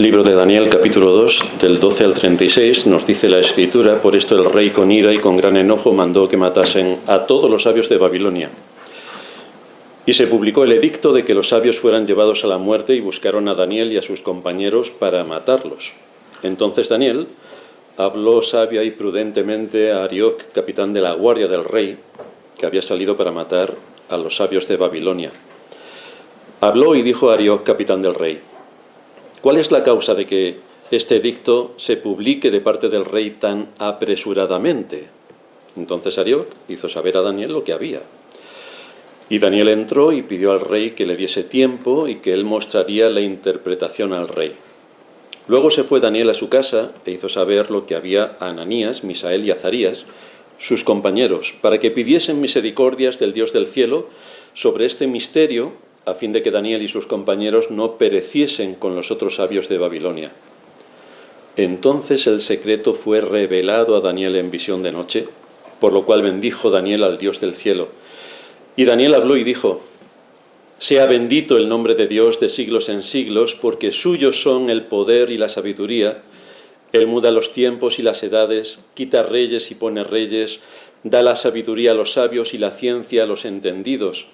Libro de Daniel, capítulo 2, del 12 al 36, nos dice la Escritura: por esto el rey con ira y con gran enojo mandó que matasen a todos los sabios de Babilonia. Y se publicó el edicto de que los sabios fueran llevados a la muerte, y buscaron a Daniel y a sus compañeros para matarlos. Entonces Daniel habló sabia y prudentemente a Arioc, capitán de la guardia del rey, que había salido para matar a los sabios de Babilonia. Habló y dijo a Arioc, capitán del rey: ¿cuál es la causa de que este edicto se publique de parte del rey tan apresuradamente? Entonces Arioc hizo saber a Daniel lo que había. Y Daniel entró y pidió al rey que le diese tiempo y que él mostraría la interpretación al rey. Luego se fue Daniel a su casa e hizo saber lo que había a Ananías, Misael y Azarías, sus compañeros, para que pidiesen misericordias del Dios del cielo sobre este misterio, a fin de que Daniel y sus compañeros no pereciesen con los otros sabios de Babilonia. Entonces el secreto fue revelado a Daniel en visión de noche, por lo cual bendijo Daniel al Dios del cielo. Y Daniel habló y dijo: sea bendito el nombre de Dios de siglos en siglos, porque suyos son el poder y la sabiduría. Él muda los tiempos y las edades, quita reyes y pone reyes, da la sabiduría a los sabios y la ciencia a los entendidos.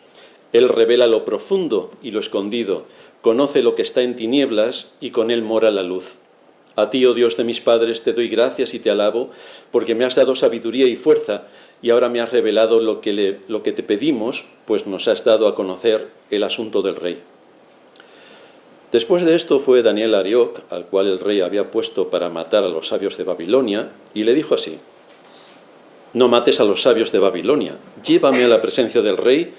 Él revela lo profundo y lo escondido, conoce lo que está en tinieblas y con él mora la luz. A ti, oh Dios de mis padres, te doy gracias y te alabo, porque me has dado sabiduría y fuerza, y ahora me has revelado lo que te pedimos, pues nos has dado a conocer el asunto del rey. Después de esto fue Daniel a Arioc, al cual el rey había puesto para matar a los sabios de Babilonia, y le dijo así: no mates a los sabios de Babilonia, llévame a la presencia del rey,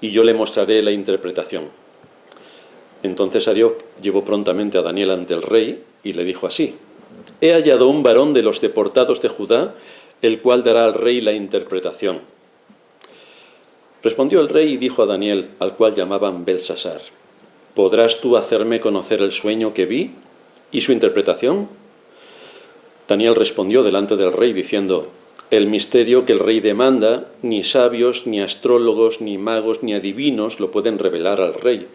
y yo le mostraré la interpretación. Entonces Arioc llevó prontamente a Daniel ante el rey y le dijo así: he hallado un varón de los deportados de Judá, el cual dará al rey la interpretación. Respondió el rey y dijo a Daniel, al cual llamaban Belsasar: ¿podrás tú hacerme conocer el sueño que vi y su interpretación? Daniel respondió delante del rey diciendo: el misterio que el rey demanda, ni sabios, ni astrólogos, ni magos, ni adivinos lo pueden revelar al rey.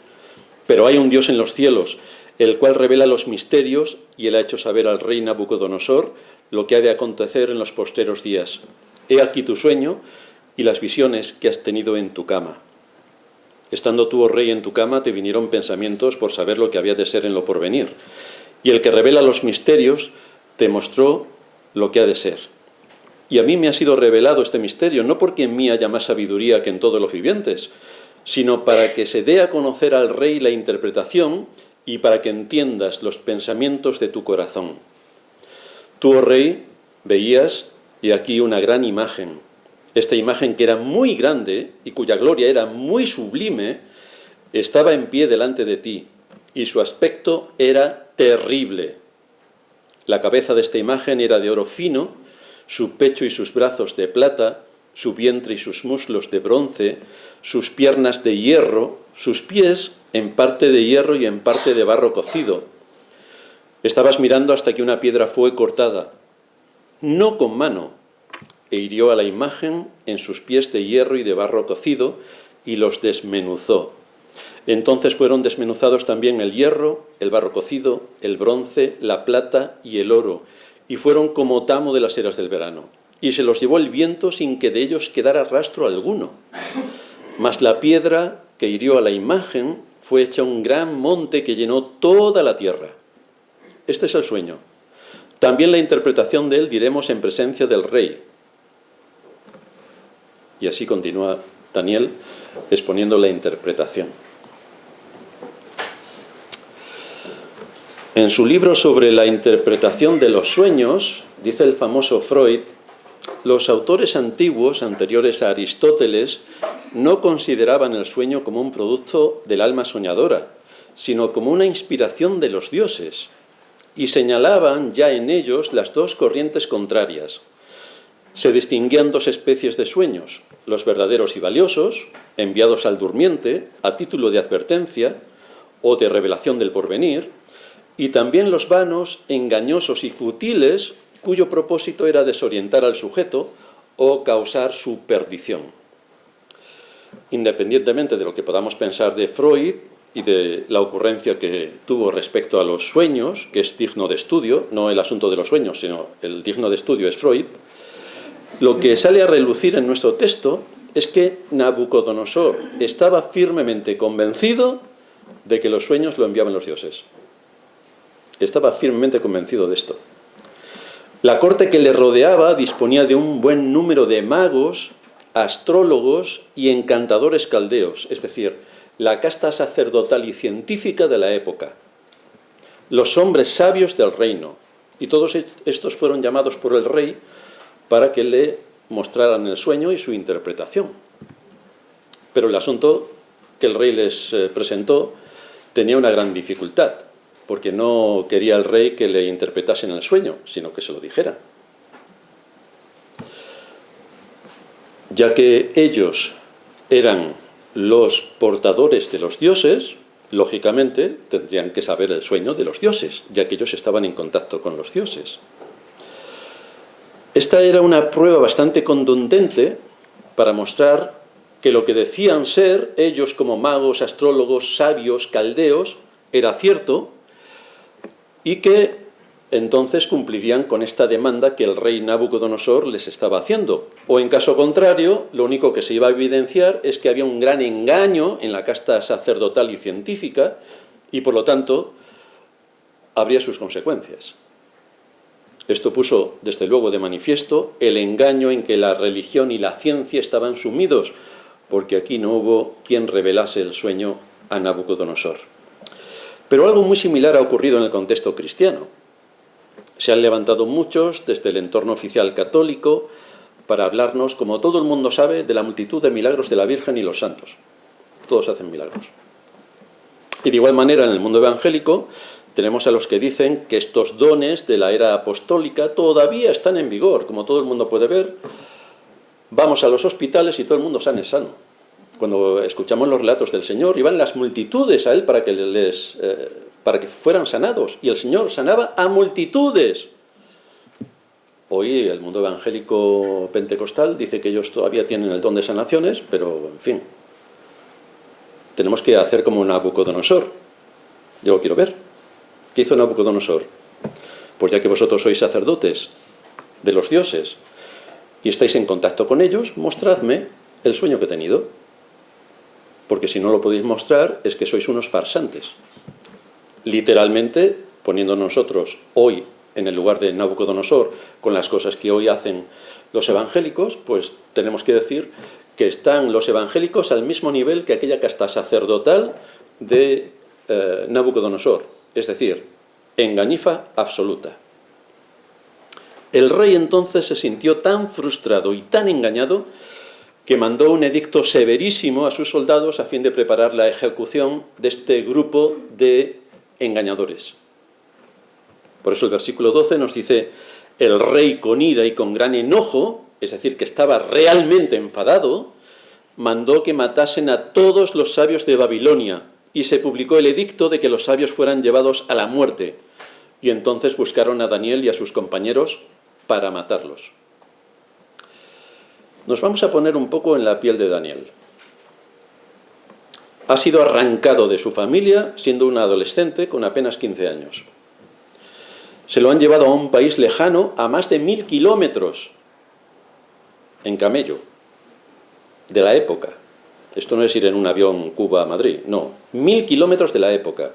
Pero hay un Dios en los cielos, el cual revela los misterios, y él ha hecho saber al rey Nabucodonosor lo que ha de acontecer en los postreros días. He aquí tu sueño y las visiones que has tenido en tu cama. Estando tú, oh rey, en tu cama, te vinieron pensamientos por saber lo que había de ser en lo porvenir. Y el que revela los misterios te mostró lo que ha de ser. Y a mí me ha sido revelado este misterio, no porque en mí haya más sabiduría que en todos los vivientes, sino para que se dé a conocer al rey la interpretación y para que entiendas los pensamientos de tu corazón. Tú, oh rey, veías, y aquí una gran imagen. Esta imagen, que era muy grande y cuya gloria era muy sublime, estaba en pie delante de ti, y su aspecto era terrible. La cabeza de esta imagen era de oro fino, su pecho y sus brazos de plata, su vientre y sus muslos de bronce, sus piernas de hierro, sus pies en parte de hierro y en parte de barro cocido. Estabas mirando hasta que una piedra fue cortada, no con mano, e hirió a la imagen en sus pies de hierro y de barro cocido, y los desmenuzó. Entonces fueron desmenuzados también el hierro, el barro cocido, el bronce, la plata y el oro, y fueron como tamo de las eras del verano. Y se los llevó el viento sin que de ellos quedara rastro alguno. Mas la piedra que hirió a la imagen fue hecha un gran monte que llenó toda la tierra. Este es el sueño. También la interpretación de él diremos en presencia del rey. Y así continúa Daniel exponiendo la interpretación. En su libro sobre la interpretación de los sueños, dice el famoso Freud: los autores antiguos, anteriores a Aristóteles, no consideraban el sueño como un producto del alma soñadora, sino como una inspiración de los dioses, y señalaban ya en ellos las dos corrientes contrarias. Se distinguían dos especies de sueños: los verdaderos y valiosos, enviados al durmiente a título de advertencia o de revelación del porvenir, y también los vanos, engañosos y futiles, cuyo propósito era desorientar al sujeto o causar su perdición. Independientemente de lo que podamos pensar de Freud, y de la ocurrencia que tuvo respecto a los sueños, que es digno de estudio, no el asunto de los sueños, sino el digno de estudio es Freud, lo que sale a relucir en nuestro texto es que Nabucodonosor estaba firmemente convencido de que los sueños lo enviaban los dioses. Estaba firmemente convencido de esto. La corte que le rodeaba disponía de un buen número de magos, astrólogos y encantadores caldeos, es decir, la casta sacerdotal y científica de la época, los hombres sabios del reino, y todos estos fueron llamados por el rey para que le mostraran el sueño y su interpretación. Pero el asunto que el rey les presentó tenía una gran dificultad, porque no quería el rey que le interpretasen el sueño, sino que se lo dijera. Ya que ellos eran los portadores de los dioses, lógicamente tendrían que saber el sueño de los dioses, ya que ellos estaban en contacto con los dioses. Esta era una prueba bastante contundente para mostrar que lo que decían ser ellos como magos, astrólogos, sabios, caldeos, era cierto, y que entonces cumplirían con esta demanda que el rey Nabucodonosor les estaba haciendo. O en caso contrario, lo único que se iba a evidenciar es que había un gran engaño en la casta sacerdotal y científica, y por lo tanto habría sus consecuencias. Esto puso, desde luego, de manifiesto el engaño en que la religión y la ciencia estaban sumidos, porque aquí no hubo quien revelase el sueño a Nabucodonosor. Pero algo muy similar ha ocurrido en el contexto cristiano. Se han levantado muchos desde el entorno oficial católico para hablarnos, como todo el mundo sabe, de la multitud de milagros de la Virgen y los santos. Todos hacen milagros. Y de igual manera, en el mundo evangélico, tenemos a los que dicen que estos dones de la era apostólica todavía están en vigor. Como todo el mundo puede ver, vamos a los hospitales y todo el mundo sano es sano. Cuando escuchamos los relatos del Señor, iban las multitudes a Él para que fueran sanados. Y el Señor sanaba a multitudes. Hoy el mundo evangélico pentecostal dice que ellos todavía tienen el don de sanaciones, pero en fin. Tenemos que hacer como Nabucodonosor. Yo lo quiero ver. ¿Qué hizo Nabucodonosor? Pues ya que vosotros sois sacerdotes de los dioses y estáis en contacto con ellos, mostradme el sueño que he tenido. Porque si no lo podéis mostrar, es que sois unos farsantes. Literalmente, poniendo nosotros hoy en el lugar de Nabucodonosor, con las cosas que hoy hacen los evangélicos, pues tenemos que decir que están los evangélicos al mismo nivel que aquella casta sacerdotal de Nabucodonosor. Es decir, engañifa absoluta. El rey entonces se sintió tan frustrado y tan engañado que mandó un edicto severísimo a sus soldados a fin de preparar la ejecución de este grupo de engañadores. Por eso el versículo 12 nos dice: el rey con ira y con gran enojo, es decir, que estaba realmente enfadado, mandó que matasen a todos los sabios de Babilonia, y se publicó el edicto de que los sabios fueran llevados a la muerte. Y entonces buscaron a Daniel y a sus compañeros para matarlos. Nos vamos a poner un poco en la piel de Daniel. Ha sido arrancado de su familia siendo un adolescente con apenas 15 años. Se lo han llevado a un país lejano a más de 1000 kilómetros en camello de la época. Esto no es ir en un avión Cuba a Madrid, no, 1000 kilómetros de la época.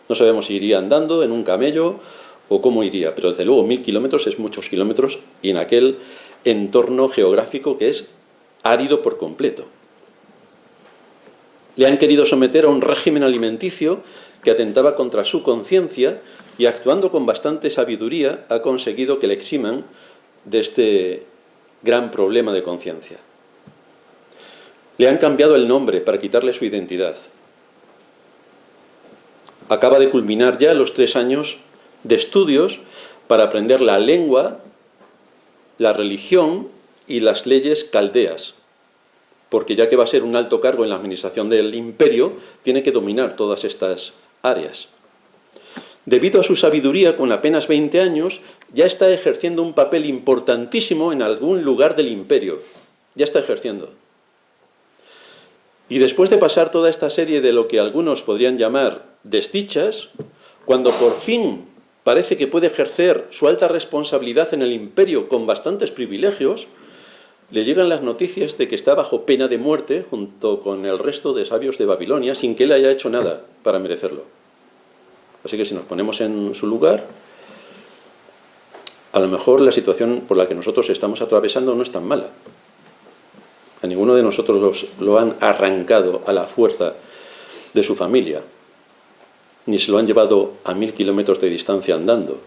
No sabemos si iría andando en un camello o cómo iría, pero desde luego 1000 kilómetros es muchos kilómetros y en aquel entorno geográfico que es árido por completo. Le han querido someter a un régimen alimenticio que atentaba contra su conciencia y, actuando con bastante sabiduría, ha conseguido que le eximan de este gran problema de conciencia. Le han cambiado el nombre para quitarle su identidad. Acaba de culminar ya los 3 años de estudios para aprender la lengua, la religión y las leyes caldeas, porque ya que va a ser un alto cargo en la administración del imperio, tiene que dominar todas estas áreas. Debido a su sabiduría, con apenas 20 años, ya está ejerciendo un papel importantísimo en algún lugar del imperio. Ya está ejerciendo. Y después de pasar toda esta serie de lo que algunos podrían llamar desdichas, cuando por fin parece que puede ejercer su alta responsabilidad en el imperio con bastantes privilegios, le llegan las noticias de que está bajo pena de muerte junto con el resto de sabios de Babilonia sin que él haya hecho nada para merecerlo. Así que si nos ponemos en su lugar, a lo mejor la situación por la que nosotros estamos atravesando no es tan mala. A ninguno de nosotros lo han arrancado a la fuerza de su familia, ni se lo han llevado a 1000 kilómetros de distancia andando,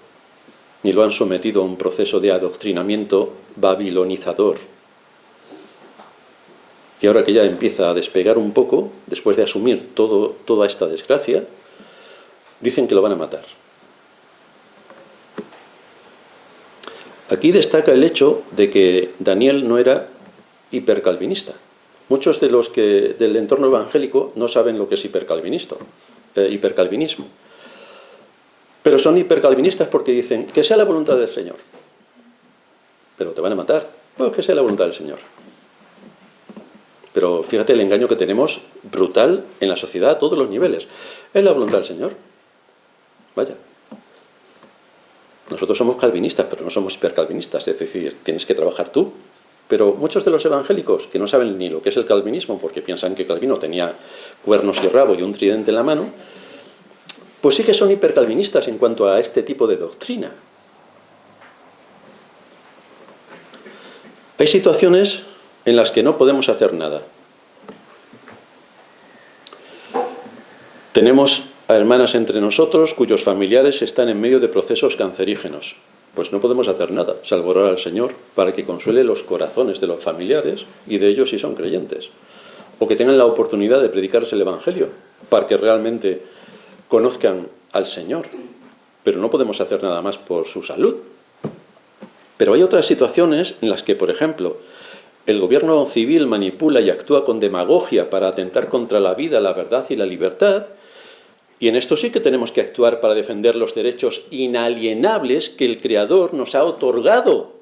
ni lo han sometido a un proceso de adoctrinamiento babilonizador. Y ahora que ya empieza a despegar un poco, después de asumir toda esta desgracia, dicen que lo van a matar. Aquí destaca el hecho de que Daniel no era hipercalvinista. Muchos de los que del entorno evangélico no saben lo que es hipercalvinismo. Pero son hipercalvinistas porque dicen que sea la voluntad del Señor. Pero te van a matar. Bueno, que sea la voluntad del Señor. Pero fíjate el engaño que tenemos brutal en la sociedad a todos los niveles. Es la voluntad del Señor. Vaya. Nosotros somos calvinistas, pero no somos hipercalvinistas. Es decir, tienes que trabajar tú. Pero muchos de los evangélicos que no saben ni lo que es el calvinismo, porque piensan que Calvino tenía cuernos y rabo y un tridente en la mano, pues sí que son hipercalvinistas en cuanto a este tipo de doctrina. Hay situaciones en las que no podemos hacer nada. Tenemos a hermanas entre nosotros cuyos familiares están en medio de procesos cancerígenos. Pues no podemos hacer nada, salvo orar al Señor para que consuele los corazones de los familiares y de ellos si son creyentes. O que tengan la oportunidad de predicarles el Evangelio para que realmente conozcan al Señor. Pero no podemos hacer nada más por su salud. Pero hay otras situaciones en las que, por ejemplo, el gobierno civil manipula y actúa con demagogia para atentar contra la vida, la verdad y la libertad. Y en esto sí que tenemos que actuar para defender los derechos inalienables que el Creador nos ha otorgado.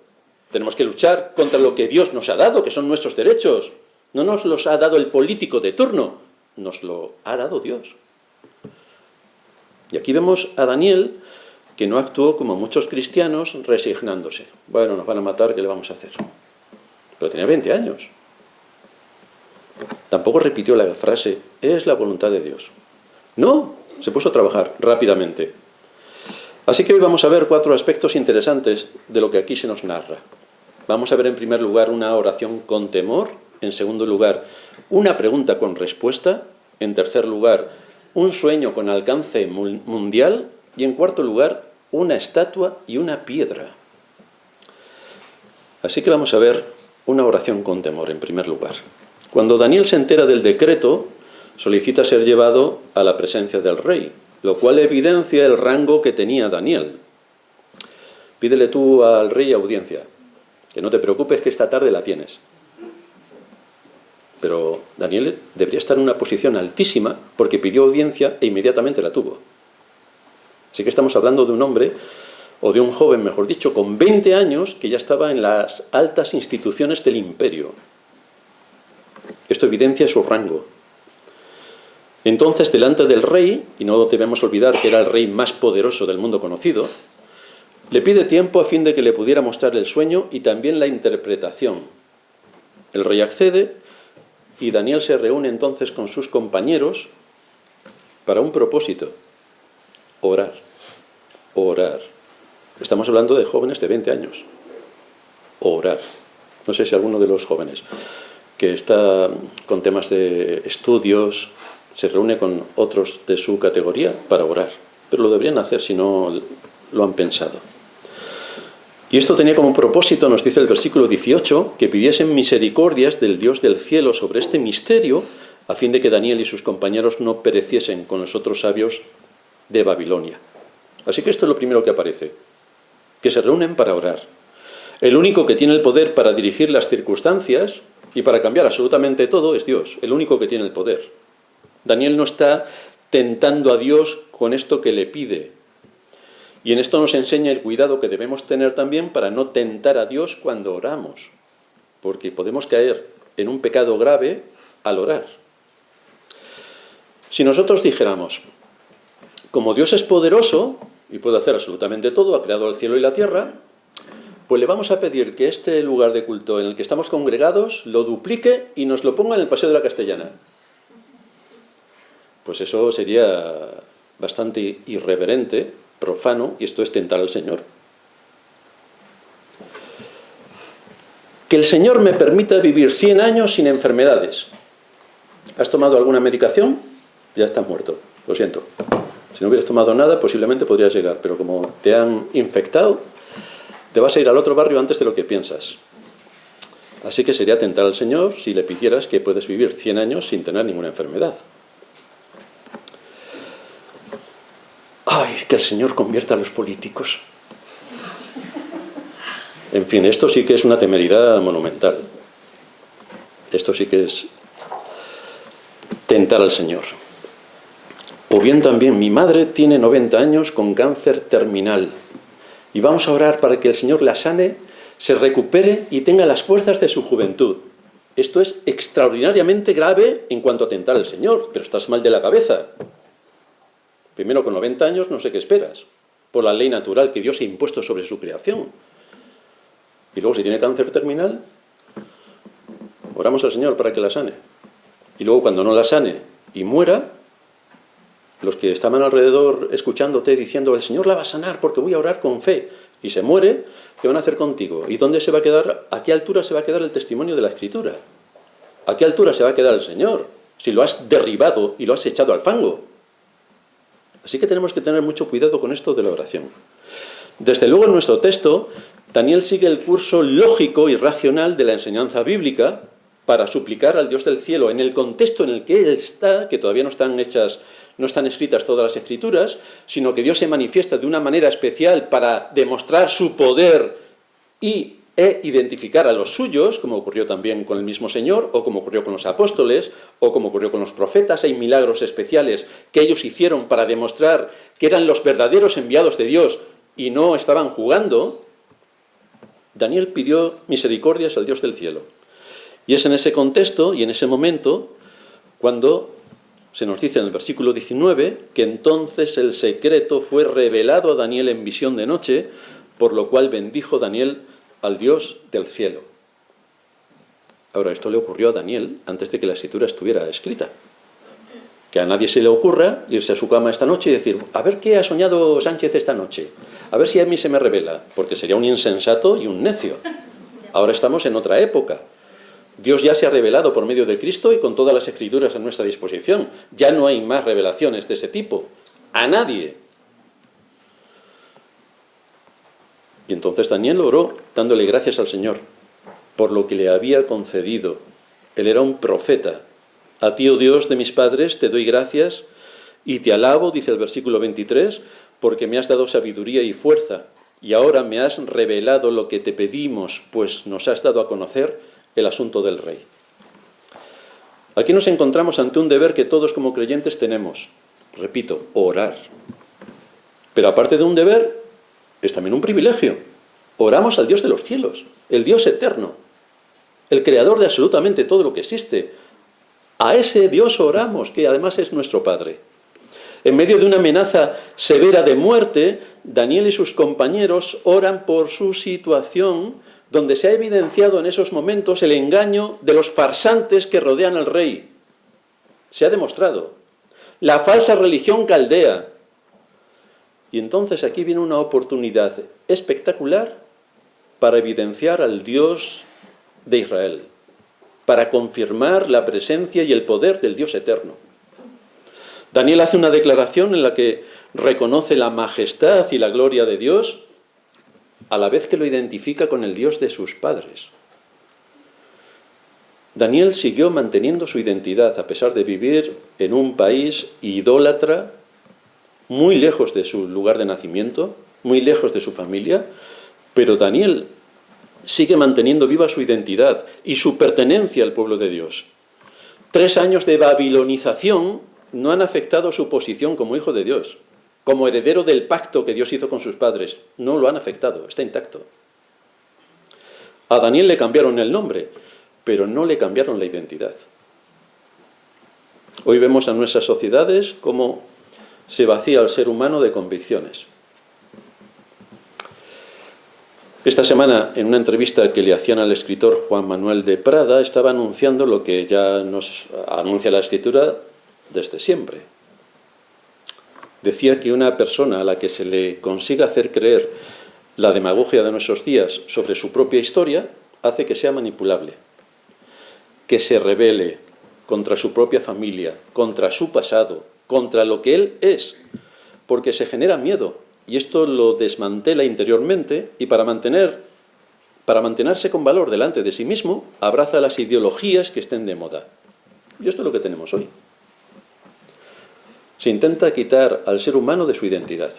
Tenemos que luchar contra lo que Dios nos ha dado, que son nuestros derechos. No nos los ha dado el político de turno, nos lo ha dado Dios. Y aquí vemos a Daniel, que no actuó como muchos cristianos, resignándose. Bueno, nos van a matar, ¿qué le vamos a hacer? Pero tenía 20 años. Tampoco repitió la frase, es la voluntad de Dios. No, se puso a trabajar rápidamente. Así que hoy vamos a ver 4 aspectos interesantes de lo que aquí se nos narra. Vamos a ver en primer lugar una oración con temor, en segundo lugar una pregunta con respuesta, en tercer lugar un sueño con alcance mundial y en cuarto lugar una estatua y una piedra. Así que vamos a ver una oración con temor en primer lugar. Cuando Daniel se entera del decreto, solicita ser llevado a la presencia del rey, lo cual evidencia el rango que tenía Daniel. Pídele tú al rey audiencia, que no te preocupes que esta tarde la tienes. Pero Daniel debería estar en una posición altísima porque pidió audiencia e inmediatamente la tuvo. Así que estamos hablando de un hombre, o de un joven, mejor dicho, con 20 años que ya estaba en las altas instituciones del imperio. Esto evidencia su rango. Entonces, delante del rey, y no debemos olvidar que era el rey más poderoso del mundo conocido, le pide tiempo a fin de que le pudiera mostrar el sueño y también la interpretación. El rey accede y Daniel se reúne entonces con sus compañeros para un propósito: orar. Orar. Estamos hablando de jóvenes de 20 años. Orar. No sé si alguno de los jóvenes que está con temas de estudios se reúne con otros de su categoría para orar, pero lo deberían hacer si no lo han pensado. Y esto tenía como propósito, nos dice el versículo 18, que pidiesen misericordias del Dios del cielo sobre este misterio, a fin de que Daniel y sus compañeros no pereciesen con los otros sabios de Babilonia. Así que esto es lo primero que aparece, que se reúnen para orar. El único que tiene el poder para dirigir las circunstancias y para cambiar absolutamente todo es Dios, el único que tiene el poder. Daniel no está tentando a Dios con esto que le pide. Y en esto nos enseña el cuidado que debemos tener también para no tentar a Dios cuando oramos, porque podemos caer en un pecado grave al orar. Si nosotros dijéramos, como Dios es poderoso y puede hacer absolutamente todo, ha creado el cielo y la tierra, pues le vamos a pedir que este lugar de culto en el que estamos congregados lo duplique y nos lo ponga en el Paseo de la Castellana. Pues eso sería bastante irreverente, profano, y esto es tentar al Señor. Que el Señor me permita vivir 100 años sin enfermedades. ¿Has tomado alguna medicación? Ya estás muerto, lo siento. Si no hubieras tomado nada, posiblemente podrías llegar, pero como te han infectado, te vas a ir al otro barrio antes de lo que piensas. Así que sería tentar al Señor si le pidieras que puedes vivir 100 años sin tener ninguna enfermedad. ¡Ay, que el Señor convierta a los políticos! En fin, esto sí que es una temeridad monumental. Esto sí que es tentar al Señor. O bien también, mi madre tiene 90 años con cáncer terminal y vamos a orar para que el Señor la sane, se recupere y tenga las fuerzas de su juventud. Esto es extraordinariamente grave en cuanto a tentar al Señor, pero estás mal de la cabeza. Primero, con 90 años no sé qué esperas, por la ley natural que Dios ha impuesto sobre su creación. Y luego, si tiene cáncer terminal, oramos al Señor para que la sane. Y luego, cuando no la sane y muera, los que estaban alrededor escuchándote diciendo, el Señor la va a sanar porque voy a orar con fe, y se muere, ¿qué van a hacer contigo? ¿Y dónde se va a quedar? ¿A qué altura se va a quedar el testimonio de la Escritura? ¿A qué altura se va a quedar el Señor? Si lo has derribado y lo has echado al fango. Así que tenemos que tener mucho cuidado con esto de la oración. Desde luego, en nuestro texto, Daniel sigue el curso lógico y racional de la enseñanza bíblica para suplicar al Dios del cielo en el contexto en el que él está, que todavía no están escritas todas las escrituras, sino que Dios se manifiesta de una manera especial para demostrar su poder e identificar a los suyos, como ocurrió también con el mismo Señor, o como ocurrió con los apóstoles, o como ocurrió con los profetas. Hay milagros especiales que ellos hicieron para demostrar que eran los verdaderos enviados de Dios y no estaban jugando. Daniel pidió misericordias al Dios del cielo. Y es en ese contexto y en ese momento cuando se nos dice en el versículo 19 que entonces el secreto fue revelado a Daniel en visión de noche, por lo cual bendijo Daniel al Dios del cielo. Ahora, esto le ocurrió a Daniel antes de que la escritura estuviera escrita. Que a nadie se le ocurra irse a su cama esta noche y decir, a ver qué ha soñado Sánchez esta noche, a ver si a mí se me revela, porque sería un insensato y un necio. Ahora estamos en otra época. Dios ya se ha revelado por medio de Cristo y con todas las escrituras a nuestra disposición. Ya no hay más revelaciones de ese tipo. A nadie. Y entonces Daniel oró dándole gracias al Señor por lo que le había concedido. Él era un profeta. A ti, oh Dios de mis padres, te doy gracias y te alabo, dice el versículo 23, porque me has dado sabiduría y fuerza, y ahora me has revelado lo que te pedimos, pues nos has dado a conocer el asunto del rey. Aquí nos encontramos ante un deber que todos como creyentes tenemos. Repito, orar. Pero aparte de un deber, es también un privilegio. Oramos al Dios de los cielos, el Dios eterno, el creador de absolutamente todo lo que existe. A ese Dios oramos, que además es nuestro Padre. En medio de una amenaza severa de muerte, Daniel y sus compañeros oran por su situación, donde se ha evidenciado en esos momentos el engaño de los farsantes que rodean al rey. Se ha demostrado. La falsa religión caldea. Y entonces aquí viene una oportunidad espectacular para evidenciar al Dios de Israel, para confirmar la presencia y el poder del Dios eterno. Daniel hace una declaración en la que reconoce la majestad y la gloria de Dios, a la vez que lo identifica con el Dios de sus padres. Daniel siguió manteniendo su identidad a pesar de vivir en un país idólatra, muy lejos de su lugar de nacimiento, muy lejos de su familia, pero Daniel sigue manteniendo viva su identidad y su pertenencia al pueblo de Dios. 3 años de babilonización no han afectado su posición como hijo de Dios, como heredero del pacto que Dios hizo con sus padres. No lo han afectado, está intacto. A Daniel le cambiaron el nombre, pero no le cambiaron la identidad. Hoy vemos en nuestras sociedades cómo se vacía al ser humano de convicciones. Esta semana, en una entrevista que le hacían al escritor Juan Manuel de Prada, estaba anunciando lo que ya nos anuncia la Escritura desde siempre. Decía que una persona a la que se le consiga hacer creer la demagogia de nuestros días sobre su propia historia hace que sea manipulable, que se rebele contra su propia familia, contra su pasado, contra lo que él es, porque se genera miedo. Y esto lo desmantela interiormente y para mantenerse con valor delante de sí mismo, abraza las ideologías que estén de moda. Y esto es lo que tenemos hoy. Se intenta quitar al ser humano de su identidad.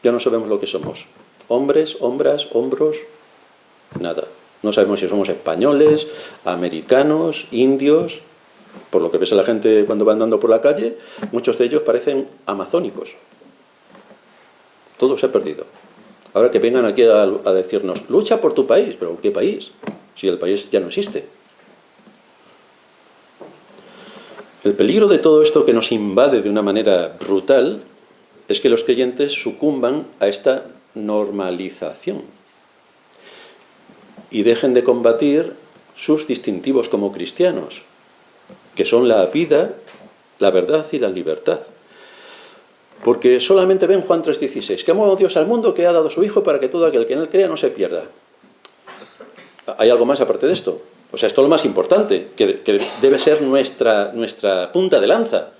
Ya no sabemos lo que somos. Hombres, hombras, hombros, nada. No sabemos si somos españoles, americanos, indios. Por lo que ves a la gente cuando va andando por la calle, muchos de ellos parecen amazónicos. Todo se ha perdido. Ahora que vengan aquí a decirnos, lucha por tu país, pero ¿qué país? Si el país ya no existe. El peligro de todo esto que nos invade de una manera brutal es que los creyentes sucumban a esta normalización y dejen de combatir sus distintivos como cristianos, que son la vida, la verdad y la libertad. Porque solamente ven Juan 3,16, que amó Dios al mundo, que ha dado a su Hijo para que todo aquel que en él crea no se pierda. ¿Hay algo más aparte de esto? O sea, esto es lo más importante, que debe ser nuestra punta de lanza.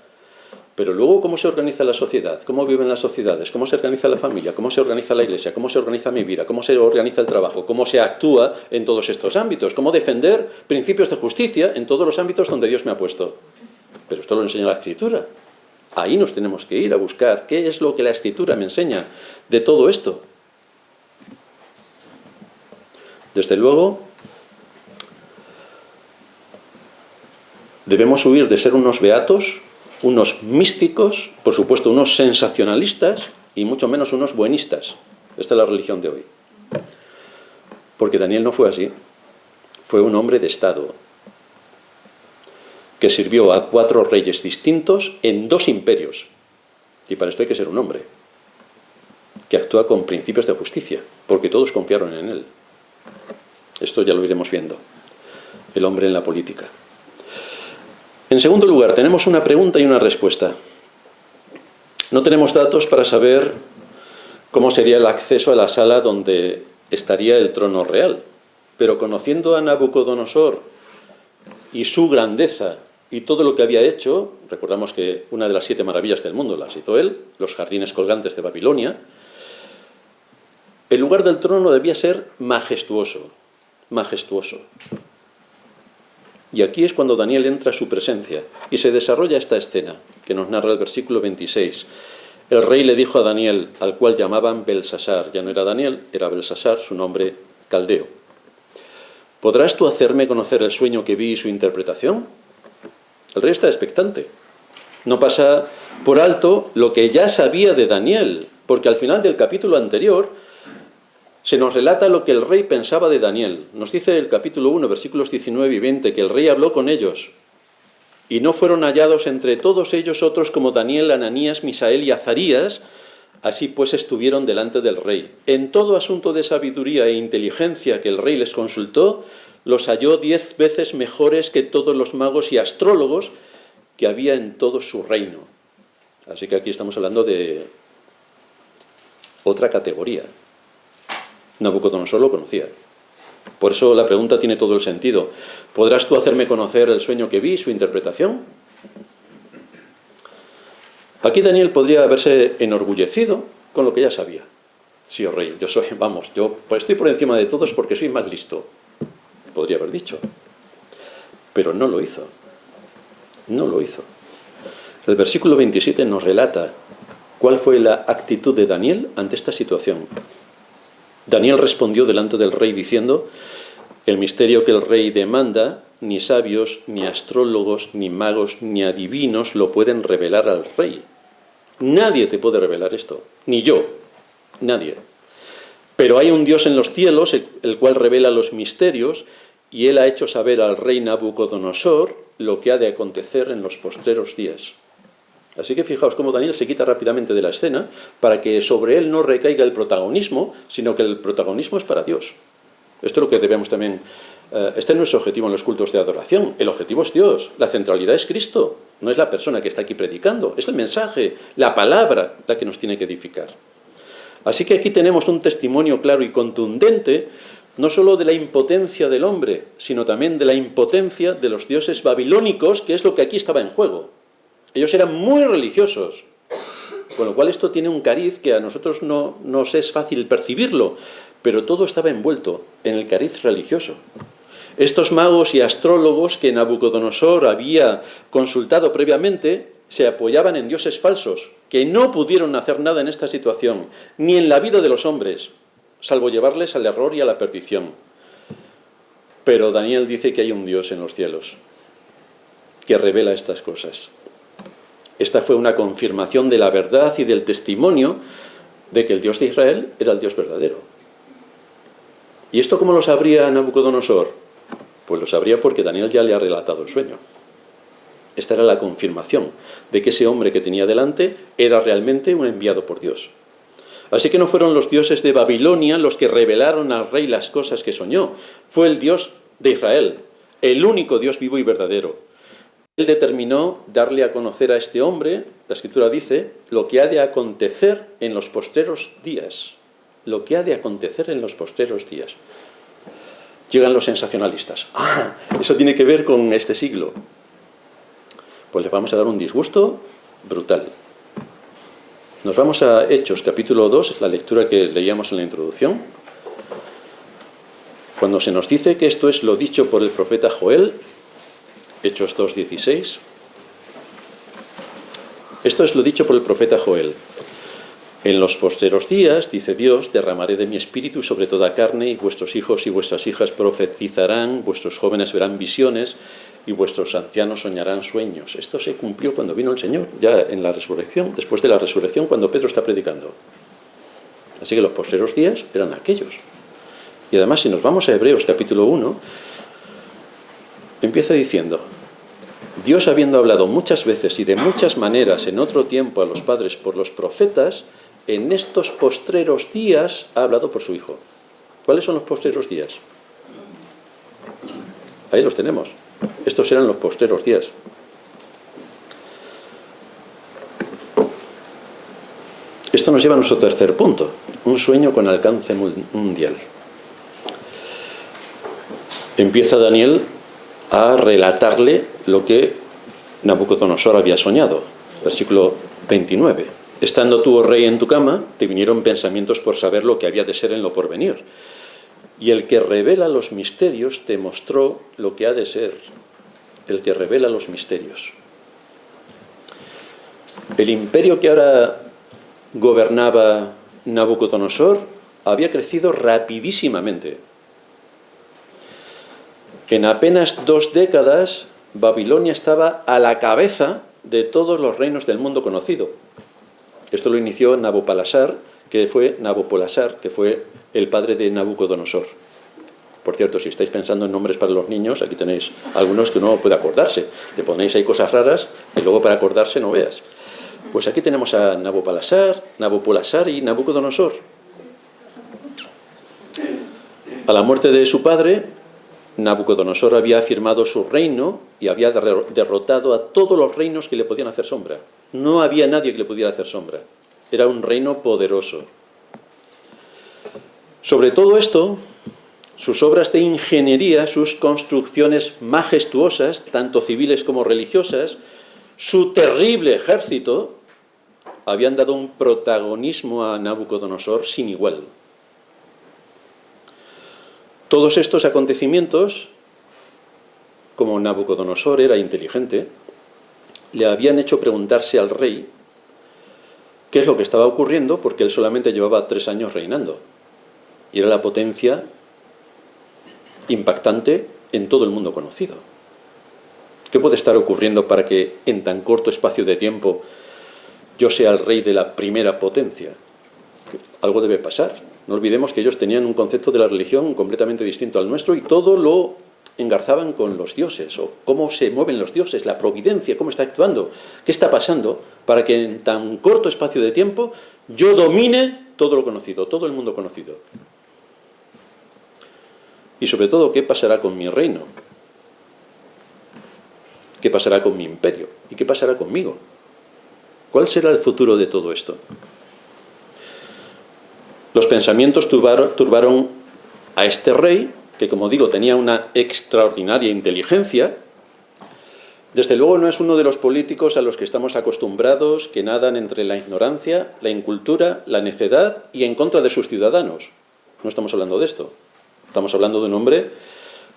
Pero luego, ¿cómo se organiza la sociedad? ¿Cómo viven las sociedades? ¿Cómo se organiza la familia? ¿Cómo se organiza la iglesia? ¿Cómo se organiza mi vida? ¿Cómo se organiza el trabajo? ¿Cómo se actúa en todos estos ámbitos? ¿Cómo defender principios de justicia en todos los ámbitos donde Dios me ha puesto? Pero esto lo enseña la Escritura. Ahí nos tenemos que ir a buscar qué es lo que la Escritura me enseña de todo esto. Desde luego, debemos huir de ser unos beatos, unos místicos, por supuesto unos sensacionalistas y mucho menos unos buenistas. Esta es la religión de hoy. Porque Daniel no fue así. Fue un hombre de Estado que sirvió a 4 reyes distintos en 2 imperios. Y para esto hay que ser un hombre que actúa con principios de justicia, porque todos confiaron en él. Esto ya lo iremos viendo. El hombre en la política. En segundo lugar, tenemos una pregunta y una respuesta. No tenemos datos para saber cómo sería el acceso a la sala donde estaría el trono real, pero conociendo a Nabucodonosor y su grandeza y todo lo que había hecho, recordamos que una de las 7 maravillas del mundo las hizo él, los jardines colgantes de Babilonia, el lugar del trono debía ser majestuoso, majestuoso. Y aquí es cuando Daniel entra a su presencia y se desarrolla esta escena que nos narra el versículo 26. El rey le dijo a Daniel, al cual llamaban Belsasar, ya no era Daniel, era Belsasar, su nombre caldeo. ¿Podrás tú hacerme conocer el sueño que vi y su interpretación? El rey está expectante. No pasa por alto lo que ya sabía de Daniel, porque al final del capítulo anterior se nos relata lo que el rey pensaba de Daniel. Nos dice el capítulo 1, versículos 19 y 20, que el rey habló con ellos, y no fueron hallados entre todos ellos otros como Daniel, Ananías, Misael y Azarías, así pues estuvieron delante del rey. En todo asunto de sabiduría e inteligencia que el rey les consultó, los halló 10 veces mejores que todos los magos y astrólogos que había en todo su reino. Así que aquí estamos hablando de otra categoría. Nabucodonosor lo conocía. Por eso la pregunta tiene todo el sentido. ¿Podrás tú hacerme conocer el sueño que vi y su interpretación? Aquí Daniel podría haberse enorgullecido con lo que ya sabía. Sí, oh rey, yo estoy por encima de todos porque soy más listo. Podría haber dicho. Pero no lo hizo. No lo hizo. El versículo 27 nos relata cuál fue la actitud de Daniel ante esta situación. Daniel respondió delante del rey diciendo: el misterio que el rey demanda, ni sabios, ni astrólogos, ni magos, ni adivinos lo pueden revelar al rey. Nadie te puede revelar esto, ni yo, nadie. Pero hay un Dios en los cielos, el cual revela los misterios, y él ha hecho saber al rey Nabucodonosor lo que ha de acontecer en los postreros días. Así que fijaos cómo Daniel se quita rápidamente de la escena para que sobre él no recaiga el protagonismo, sino que el protagonismo es para Dios. Esto es lo que debemos también... Este no es el objetivo en los cultos de adoración, el objetivo es Dios, la centralidad es Cristo, no es la persona que está aquí predicando, es el mensaje, la palabra la que nos tiene que edificar. Así que aquí tenemos un testimonio claro y contundente, no solo de la impotencia del hombre, sino también de la impotencia de los dioses babilónicos, que es lo que aquí estaba en juego. Ellos eran muy religiosos, con lo cual esto tiene un cariz que a nosotros no nos es fácil percibirlo, pero todo estaba envuelto en el cariz religioso. Estos magos y astrólogos que Nabucodonosor había consultado previamente se apoyaban en dioses falsos, que no pudieron hacer nada en esta situación, ni en la vida de los hombres, salvo llevarles al error y a la perdición. Pero Daniel dice que hay un Dios en los cielos, que revela estas cosas. Esta fue una confirmación de la verdad y del testimonio de que el Dios de Israel era el Dios verdadero. ¿Y esto cómo lo sabría Nabucodonosor? Pues lo sabría porque Daniel ya le ha relatado el sueño. Esta era la confirmación de que ese hombre que tenía delante era realmente un enviado por Dios. Así que no fueron los dioses de Babilonia los que revelaron al rey las cosas que soñó. Fue el Dios de Israel, el único Dios vivo y verdadero. Él determinó darle a conocer a este hombre, la Escritura dice, lo que ha de acontecer en los postreros días. Lo que ha de acontecer en los postreros días. Llegan los sensacionalistas. Eso tiene que ver con este siglo. Pues les vamos a dar un disgusto brutal. Nos vamos a Hechos, capítulo 2, es la lectura que leíamos en la introducción. Cuando se nos dice que esto es lo dicho por el profeta Joel, Hechos 2:16. Esto es lo dicho por el profeta Joel. En los postreros días, dice Dios, derramaré de mi espíritu sobre toda carne, y vuestros hijos y vuestras hijas profetizarán, vuestros jóvenes verán visiones, y vuestros ancianos soñarán sueños. Esto se cumplió cuando vino el Señor, ya en la resurrección, después de la resurrección, cuando Pedro está predicando. Así que los postreros días eran aquellos. Y además, si nos vamos a Hebreos capítulo 1, empieza diciendo: Dios, habiendo hablado muchas veces y de muchas maneras en otro tiempo a los padres por los profetas, en estos postreros días ha hablado por su Hijo. ¿Cuáles son los postreros días? Ahí los tenemos. Estos eran los postreros días. Esto nos lleva a nuestro tercer punto, un sueño con alcance mundial. Empieza Daniel a relatarle lo que Nabucodonosor había soñado. Versículo 29. Estando tú, oh rey, en tu cama, te vinieron pensamientos por saber lo que había de ser en lo porvenir. Y el que revela los misterios te mostró lo que ha de ser. El que revela los misterios. El imperio que ahora gobernaba Nabucodonosor había crecido rapidísimamente. En apenas 2 décadas, Babilonia estaba a la cabeza de todos los reinos del mundo conocido. Esto lo inició Nabopolassar, que fue el padre de Nabucodonosor. Por cierto, si estáis pensando en nombres para los niños, aquí tenéis algunos que uno puede acordarse. Le ponéis ahí cosas raras y luego para acordarse no veas. Pues aquí tenemos a Nabopolassar y Nabucodonosor. A la muerte de su padre, Nabucodonosor había afirmado su reino y había derrotado a todos los reinos que le podían hacer sombra. No había nadie que le pudiera hacer sombra. Era un reino poderoso. Sobre todo esto, sus obras de ingeniería, sus construcciones majestuosas, tanto civiles como religiosas, su terrible ejército, habían dado un protagonismo a Nabucodonosor sin igual. Todos estos acontecimientos, como Nabucodonosor era inteligente, le habían hecho preguntarse al rey qué es lo que estaba ocurriendo, porque él solamente llevaba 3 años reinando. Y era la potencia impactante en todo el mundo conocido. ¿Qué puede estar ocurriendo para que en tan corto espacio de tiempo yo sea el rey de la primera potencia? Algo debe pasar. No olvidemos que ellos tenían un concepto de la religión completamente distinto al nuestro y todo lo engarzaban con los dioses, o cómo se mueven los dioses, la providencia, cómo está actuando, qué está pasando, para que en tan corto espacio de tiempo yo domine todo lo conocido, todo el mundo conocido. Y sobre todo, ¿qué pasará con mi reino? ¿Qué pasará con mi imperio? ¿Y qué pasará conmigo? ¿Cuál será el futuro de todo esto? Los pensamientos turbaron a este rey, que como digo tenía una extraordinaria inteligencia. Desde luego no es uno de los políticos a los que estamos acostumbrados, que nadan entre la ignorancia, la incultura, la necedad y en contra de sus ciudadanos. No estamos hablando de esto. Estamos hablando de un hombre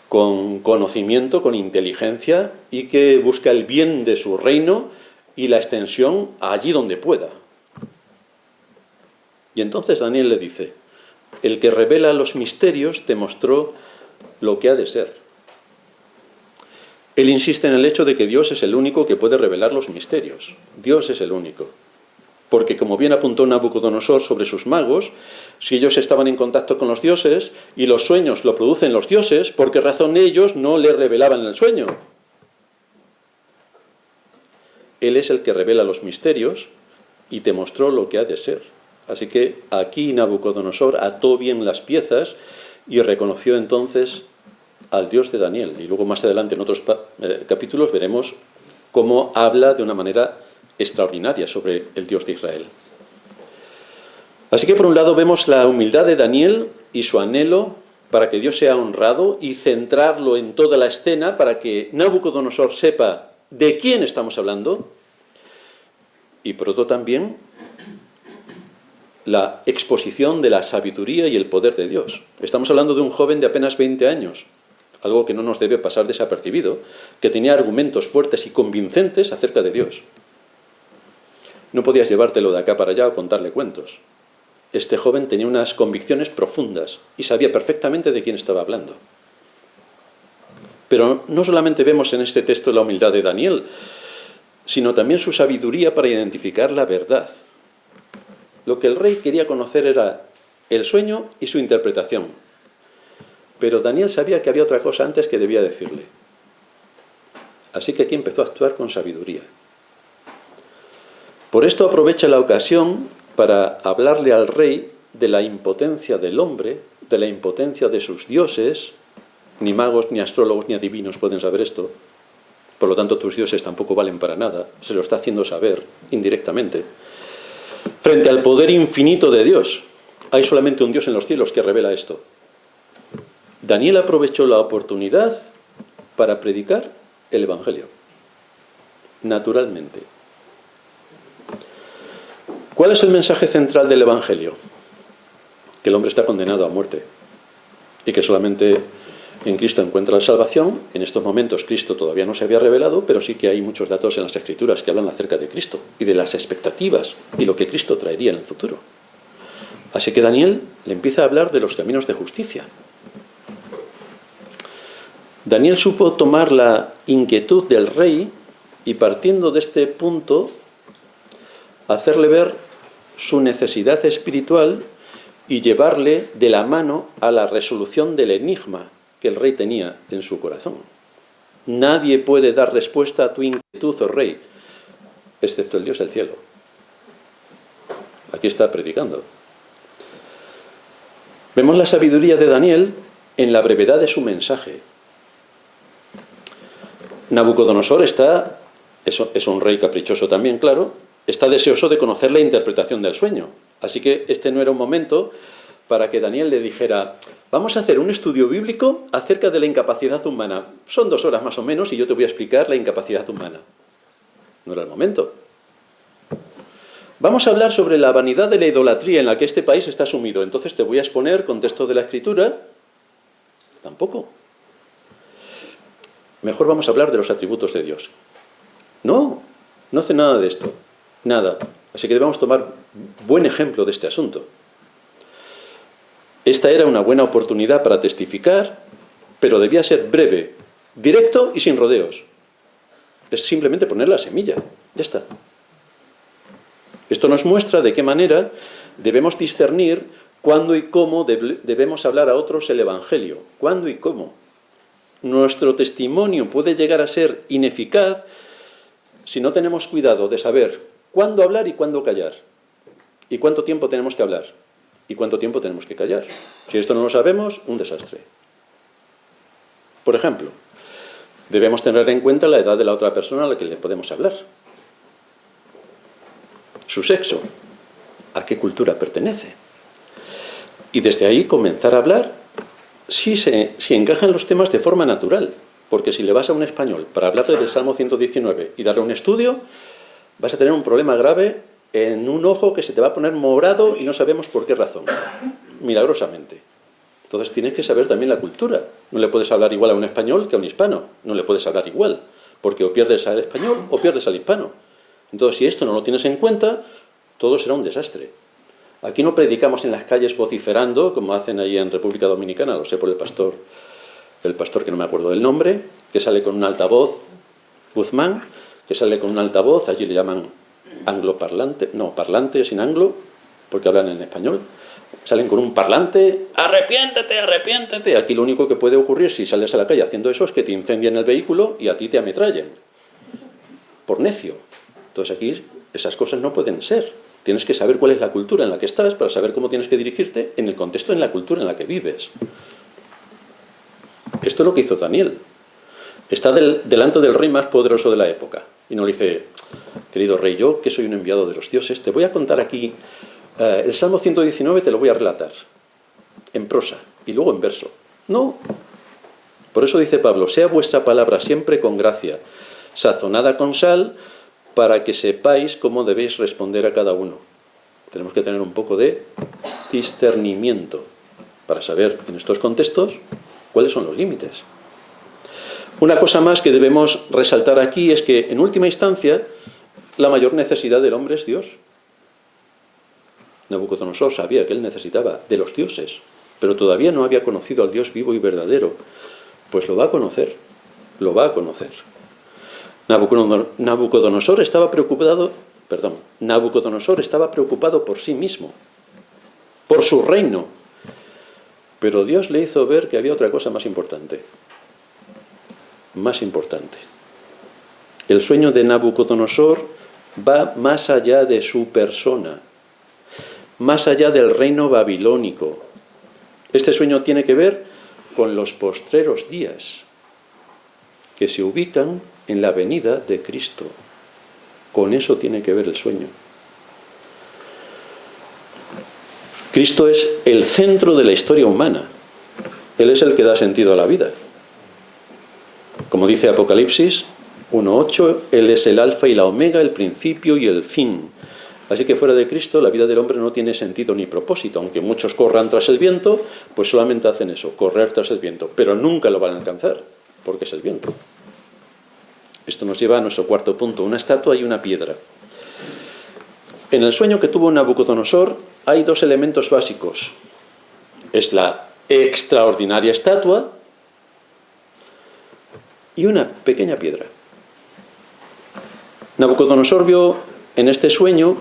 con conocimiento, con inteligencia y que busca el bien de su reino y la extensión allí donde pueda. Y entonces Daniel le dice: el que revela los misterios te mostró lo que ha de ser. Él insiste en el hecho de que Dios es el único que puede revelar los misterios. Dios es el único. Porque, como bien apuntó Nabucodonosor sobre sus magos, si ellos estaban en contacto con los dioses y los sueños lo producen los dioses, ¿por qué razón ellos no le revelaban el sueño? Él es el que revela los misterios y te mostró lo que ha de ser. Así que aquí Nabucodonosor ató bien las piezas y reconoció entonces al Dios de Daniel. Y luego más adelante en otros capítulos veremos cómo habla de una manera extraordinaria sobre el Dios de Israel. Así que por un lado vemos la humildad de Daniel y su anhelo para que Dios sea honrado y centrarlo en toda la escena para que Nabucodonosor sepa de quién estamos hablando. Y por otro también la exposición de la sabiduría y el poder de Dios. Estamos hablando de un joven de apenas 20 años, algo que no nos debe pasar desapercibido, que tenía argumentos fuertes y convincentes acerca de Dios. No podías llevártelo de acá para allá o contarle cuentos. Este joven tenía unas convicciones profundas y sabía perfectamente de quién estaba hablando. Pero no solamente vemos en este texto la humildad de Daniel, sino también su sabiduría para identificar la verdad. Lo que el rey quería conocer era el sueño y su interpretación. Pero Daniel sabía que había otra cosa antes que debía decirle. Así que aquí empezó a actuar con sabiduría. Por esto aprovecha la ocasión para hablarle al rey de la impotencia del hombre, de la impotencia de sus dioses. Ni magos, ni astrólogos, ni adivinos pueden saber esto. Por lo tanto, tus dioses tampoco valen para nada. Se lo está haciendo saber indirectamente. Frente al poder infinito de Dios, hay solamente un Dios en los cielos que revela esto. Daniel aprovechó la oportunidad para predicar el Evangelio. Naturalmente. ¿Cuál es el mensaje central del Evangelio? Que el hombre está condenado a muerte y que solamente en Cristo encuentra la salvación. En estos momentos Cristo todavía no se había revelado, pero sí que hay muchos datos en las Escrituras que hablan acerca de Cristo y de las expectativas y lo que Cristo traería en el futuro. Así que Daniel le empieza a hablar de los caminos de justicia. Daniel supo tomar la inquietud del rey y, partiendo de este punto, hacerle ver su necesidad espiritual y llevarle de la mano a la resolución del enigma que el rey tenía en su corazón. Nadie puede dar respuesta a tu inquietud, oh rey, excepto el Dios del cielo. Aquí está predicando. Vemos la sabiduría de Daniel en la brevedad de su mensaje. Nabucodonosor es un rey caprichoso también, claro, está deseoso de conocer la interpretación del sueño. Así que este no era un momento para que Daniel le dijera: vamos a hacer un estudio bíblico acerca de la incapacidad humana. Son 2 horas más o menos y yo te voy a explicar la incapacidad humana. No era el momento. Vamos a hablar sobre la vanidad de la idolatría en la que este país está sumido. Entonces te voy a exponer contexto de la Escritura. Tampoco. Mejor vamos a hablar de los atributos de Dios. No hace nada de esto. Nada. Así que debemos tomar buen ejemplo de este asunto. Esta era una buena oportunidad para testificar, pero debía ser breve, directo y sin rodeos. Es simplemente poner la semilla. Ya está. Esto nos muestra de qué manera debemos discernir cuándo y cómo debemos hablar a otros el Evangelio. ¿Cuándo y cómo? Nuestro testimonio puede llegar a ser ineficaz si no tenemos cuidado de saber cuándo hablar y cuándo callar. Y cuánto tiempo tenemos que hablar. Y cuánto tiempo tenemos que callar. Si esto no lo sabemos, un desastre. Por ejemplo, debemos tener en cuenta la edad de la otra persona a la que le podemos hablar. Su sexo. ¿A qué cultura pertenece? Y desde ahí comenzar a hablar si encajan los temas de forma natural. Porque si le vas a un español para hablarle del Salmo 119 y darle un estudio, vas a tener un problema grave en un ojo que se te va a poner morado y no sabemos por qué razón. Milagrosamente. Entonces tienes que saber también la cultura. No le puedes hablar igual a un español que a un hispano. No le puedes hablar igual. Porque o pierdes al español o pierdes al hispano. Entonces si esto no lo tienes en cuenta, todo será un desastre. Aquí no predicamos en las calles vociferando, como hacen ahí en República Dominicana, lo sé por el pastor que no me acuerdo del nombre, que sale con un altavoz, Guzmán, que sale con un altavoz, allí le llaman angloparlante, no, parlante sin anglo, porque hablan en español, salen con un parlante, arrepiéntete, arrepiéntete. Aquí lo único que puede ocurrir si sales a la calle haciendo eso es que te incendien el vehículo y a ti te ametrallen, por necio. Entonces aquí esas cosas no pueden ser. Tienes que saber cuál es la cultura en la que estás para saber cómo tienes que dirigirte en el contexto, en la cultura en la que vives. Esto es lo que hizo Daniel. Está delante del rey más poderoso de la época. Y no le dice, querido rey, yo que soy un enviado de los dioses, te voy a contar aquí el Salmo 119, te lo voy a relatar en prosa y luego en verso. No. Por eso dice Pablo, sea vuestra palabra siempre con gracia, sazonada con sal, para que sepáis cómo debéis responder a cada uno. Tenemos que tener un poco de discernimiento para saber en estos contextos cuáles son los límites. Una cosa más que debemos resaltar aquí es que, en última instancia, la mayor necesidad del hombre es Dios. Nabucodonosor sabía que él necesitaba de los dioses, pero todavía no había conocido al Dios vivo y verdadero. Pues lo va a conocer, lo va a conocer. Nabucodonosor estaba preocupado por sí mismo, por su reino. Pero Dios le hizo ver que había otra cosa más importante. Más importante. El sueño de Nabucodonosor va más allá de su persona, más allá del reino babilónico. Este sueño tiene que ver con los postreros días, que se ubican en la venida de Cristo. Con eso tiene que ver el sueño. Cristo es el centro de la historia humana. Él es el que da sentido a la vida. Como dice Apocalipsis 1:8, Él es el alfa y la omega, el principio y el fin. Así que fuera de Cristo la vida del hombre no tiene sentido ni propósito. Aunque muchos corran tras el viento, pues solamente hacen eso, correr tras el viento. Pero nunca lo van a alcanzar, porque es el viento. Esto nos lleva a nuestro cuarto punto, una estatua y una piedra. En el sueño que tuvo Nabucodonosor hay dos elementos básicos. Es la extraordinaria estatua y una pequeña piedra. Nabucodonosor vio en este sueño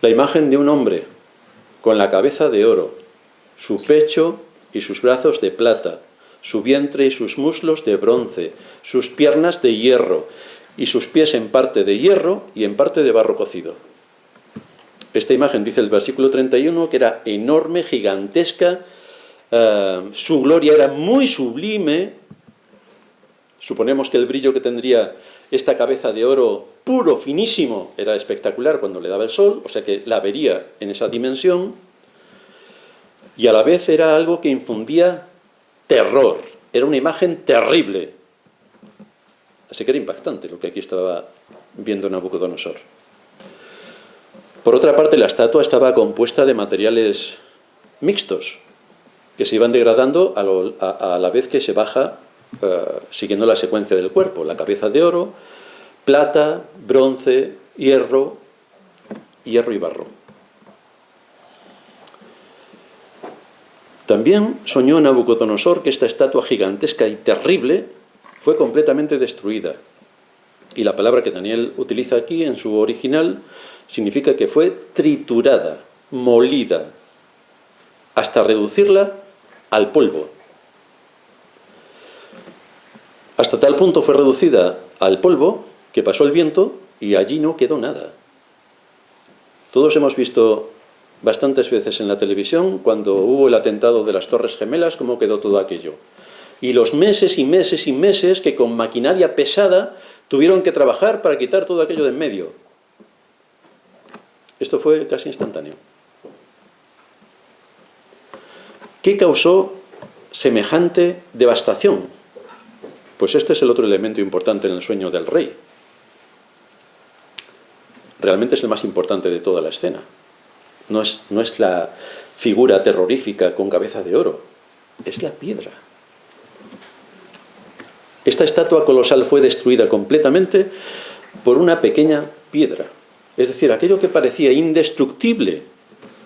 la imagen de un hombre con la cabeza de oro, su pecho y sus brazos de plata, su vientre y sus muslos de bronce, sus piernas de hierro y sus pies en parte de hierro y en parte de barro cocido. Esta imagen, dice el versículo 31, que era enorme, gigantesca, su gloria era muy sublime. Suponemos que el brillo que tendría esta cabeza de oro puro, finísimo, era espectacular cuando le daba el sol, o sea que la vería en esa dimensión, y a la vez era algo que infundía terror, era una imagen terrible. Así que era impactante lo que aquí estaba viendo Nabucodonosor. Por otra parte, la estatua estaba compuesta de materiales mixtos, que se iban degradando a la vez que se baja siguiendo la secuencia del cuerpo. La cabeza de oro, plata, bronce, hierro y barro. También soñó Nabucodonosor que esta estatua gigantesca y terrible fue completamente destruida. Y la palabra que Daniel utiliza aquí en su original significa que fue triturada, molida, hasta reducirla al polvo. Hasta tal punto fue reducida al polvo que pasó el viento y allí no quedó nada. Todos hemos visto bastantes veces en la televisión, cuando hubo el atentado de las Torres Gemelas, cómo quedó todo aquello. Y los meses y meses y meses que con maquinaria pesada tuvieron que trabajar para quitar todo aquello de en medio. Esto fue casi instantáneo. ¿Qué causó semejante devastación? Pues este es el otro elemento importante en el sueño del rey. Realmente es el más importante de toda la escena. No es la figura terrorífica con cabeza de oro, es la piedra. Esta estatua colosal fue destruida completamente por una pequeña piedra. Es decir, aquello que parecía indestructible,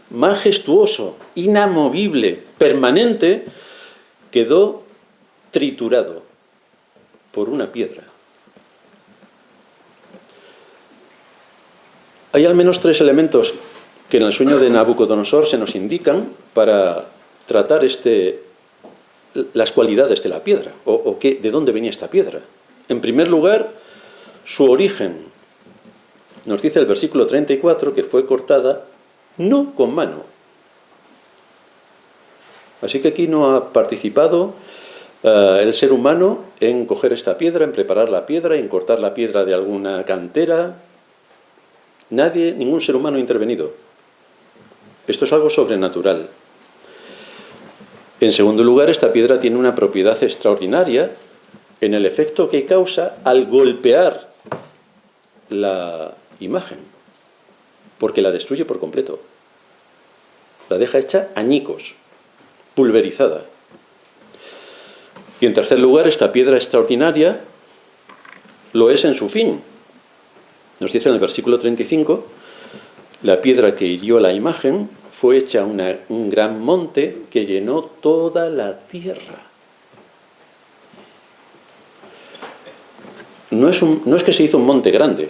majestuoso, inamovible, permanente, quedó triturado por una piedra. Hay al menos 3 elementos que en el sueño de Nabucodonosor se nos indican para tratar las cualidades de la piedra, de dónde venía esta piedra. En primer lugar, su origen. Nos dice el versículo 34 que fue cortada no con mano. Así que aquí no ha participado el ser humano en coger esta piedra, en preparar la piedra, en cortar la piedra de alguna cantera. Nadie, ningún ser humano ha intervenido. Esto es algo sobrenatural. En segundo lugar, esta piedra tiene una propiedad extraordinaria en el efecto que causa al golpear la imagen, porque la destruye por completo. La deja hecha añicos, pulverizada. Y en tercer lugar, esta piedra extraordinaria lo es en su fin. Nos dice en el versículo 35, la piedra que hirió la imagen fue hecha un gran monte que llenó toda la tierra. No es que se hizo un monte grande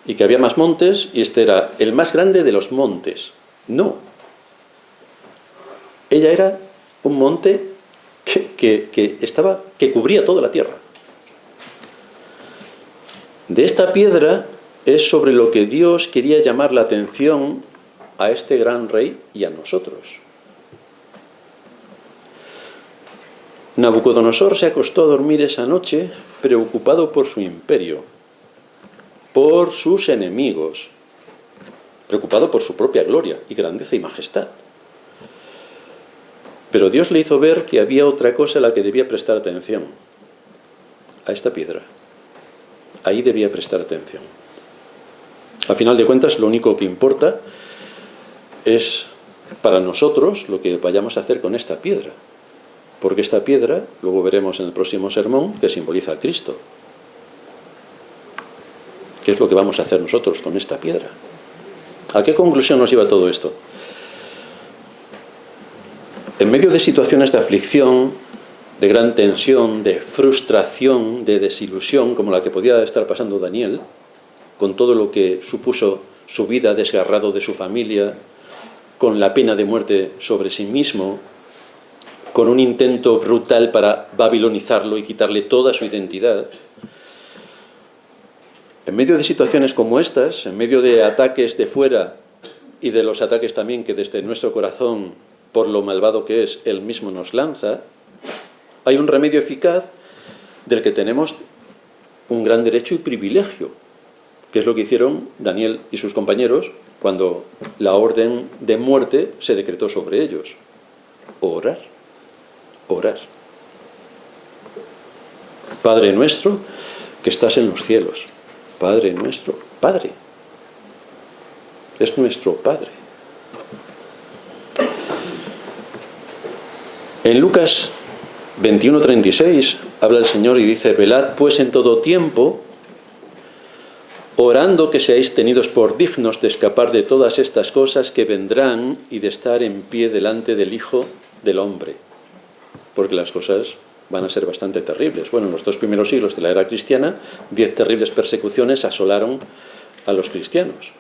y que había más montes y este era el más grande de los montes. No. Ella era un monte que cubría toda la tierra. De esta piedra es sobre lo que Dios quería llamar la atención a este gran rey y a nosotros. Nabucodonosor se acostó a dormir esa noche preocupado por su imperio, por sus enemigos, preocupado por su propia gloria y grandeza y majestad. Pero Dios le hizo ver que había otra cosa a la que debía prestar atención, a esta piedra. Ahí debía prestar atención. A final de cuentas, lo único que importa es para nosotros lo que vayamos a hacer con esta piedra. Porque esta piedra, luego veremos en el próximo sermón, que simboliza a Cristo. ¿Qué es lo que vamos a hacer nosotros con esta piedra? ¿A qué conclusión nos lleva todo esto? En medio de situaciones de aflicción, de gran tensión, de frustración, de desilusión, como la que podía estar pasando Daniel, con todo lo que supuso su vida, desgarrado de su familia, con la pena de muerte sobre sí mismo, con un intento brutal para babilonizarlo y quitarle toda su identidad. En medio de situaciones como estas, en medio de ataques de fuera y de los ataques también que desde nuestro corazón, por lo malvado que es, Él mismo nos lanza, hay un remedio eficaz del que tenemos un gran derecho y privilegio, que es lo que hicieron Daniel y sus compañeros cuando la orden de muerte se decretó sobre ellos. Orar. Orar. Padre nuestro que estás en los cielos. Padre nuestro. Padre. Es nuestro Padre. En Lucas 21:36 habla el Señor y dice: velad pues en todo tiempo, orando que seáis tenidos por dignos de escapar de todas estas cosas que vendrán y de estar en pie delante del Hijo del Hombre. Porque las cosas van a ser bastante terribles. Bueno, en los 2 primeros siglos de la era cristiana, 10 terribles persecuciones asolaron a los cristianos.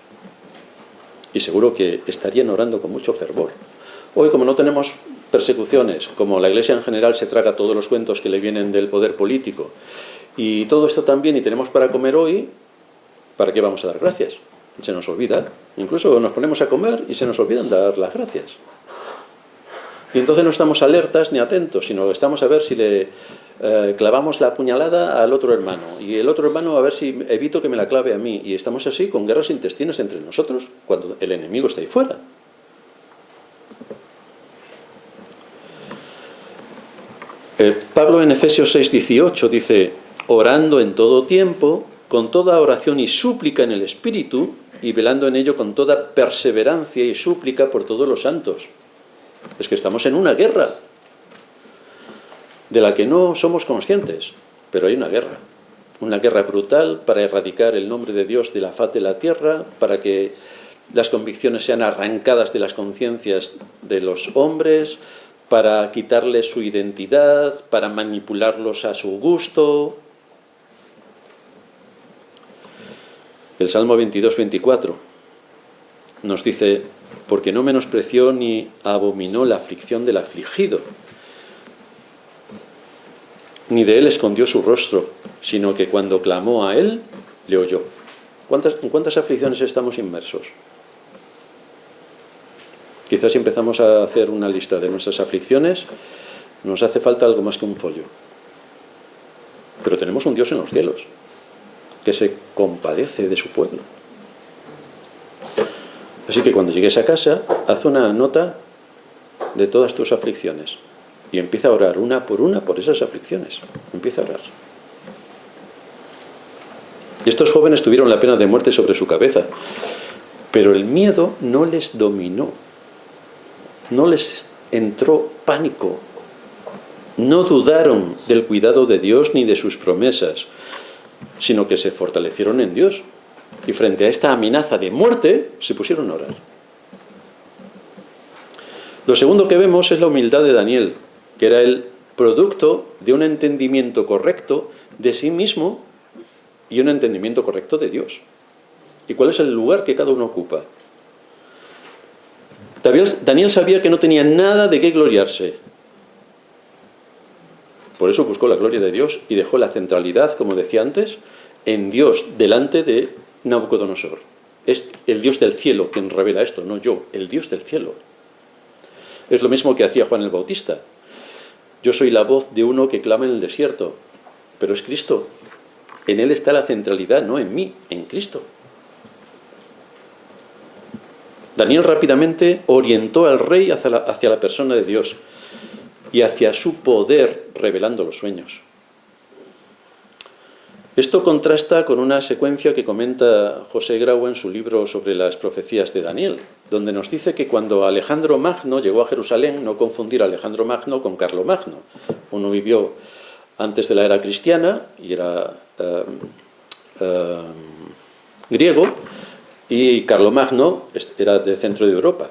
Y seguro que estarían orando con mucho fervor. Hoy, como no tenemos persecuciones, como la Iglesia en general se traga todos los cuentos que le vienen del poder político, y todo esto también y tenemos para comer hoy, ¿para qué vamos a dar gracias? Se nos olvida. Incluso nos ponemos a comer y se nos olvidan dar las gracias. Y entonces no estamos alertas ni atentos, sino estamos a ver si le clavamos la puñalada al otro hermano. Y el otro hermano a ver si evito que me la clave a mí. Y estamos así con guerras intestinas entre nosotros, cuando el enemigo está ahí fuera. Pablo en Efesios 6:18 dice: orando en todo tiempo, con toda oración y súplica en el Espíritu, y velando en ello con toda perseverancia y súplica por todos los santos. Es que estamos en una guerra, de la que no somos conscientes, pero hay una guerra brutal para erradicar el nombre de Dios de la faz de la tierra, para que las convicciones sean arrancadas de las conciencias de los hombres, para quitarles su identidad, para manipularlos a su gusto. El Salmo 22:24 nos dice: porque no menospreció ni abominó la aflicción del afligido, ni de él escondió su rostro, sino que cuando clamó a él, le oyó. ¿En cuántas aflicciones estamos inmersos? Quizás si empezamos a hacer una lista de nuestras aflicciones, nos hace falta algo más que un folio. Pero tenemos un Dios en los cielos, que se compadece de su pueblo. Así que cuando llegues a casa, haz una nota de todas tus aflicciones y empieza a orar una por esas aflicciones. Empieza a orar. Y estos jóvenes tuvieron la pena de muerte sobre su cabeza, pero el miedo no les dominó, no les entró pánico, no dudaron del cuidado de Dios ni de sus promesas, sino que se fortalecieron en Dios. Y frente a esta amenaza de muerte, se pusieron a orar. Lo segundo que vemos es la humildad de Daniel, que era el producto de un entendimiento correcto de sí mismo y un entendimiento correcto de Dios. ¿Y cuál es el lugar que cada uno ocupa? Daniel sabía que no tenía nada de qué gloriarse. Por eso buscó la gloria de Dios y dejó la centralidad, como decía antes, en Dios delante de Nabucodonosor. Es el Dios del cielo quien revela esto, no yo, el Dios del cielo. Es lo mismo que hacía Juan el Bautista. Yo soy la voz de uno que clama en el desierto, pero es Cristo. En él está la centralidad, no en mí, en Cristo. Daniel rápidamente orientó al rey hacia la persona de Dios y hacia su poder, revelando los sueños. Esto contrasta con una secuencia que comenta José Grau en su libro sobre las profecías de Daniel, donde nos dice que cuando Alejandro Magno llegó a Jerusalén, no confundir a Alejandro Magno con Carlomagno. Uno vivió antes de la era cristiana y era griego, y Carlomagno era del centro de Europa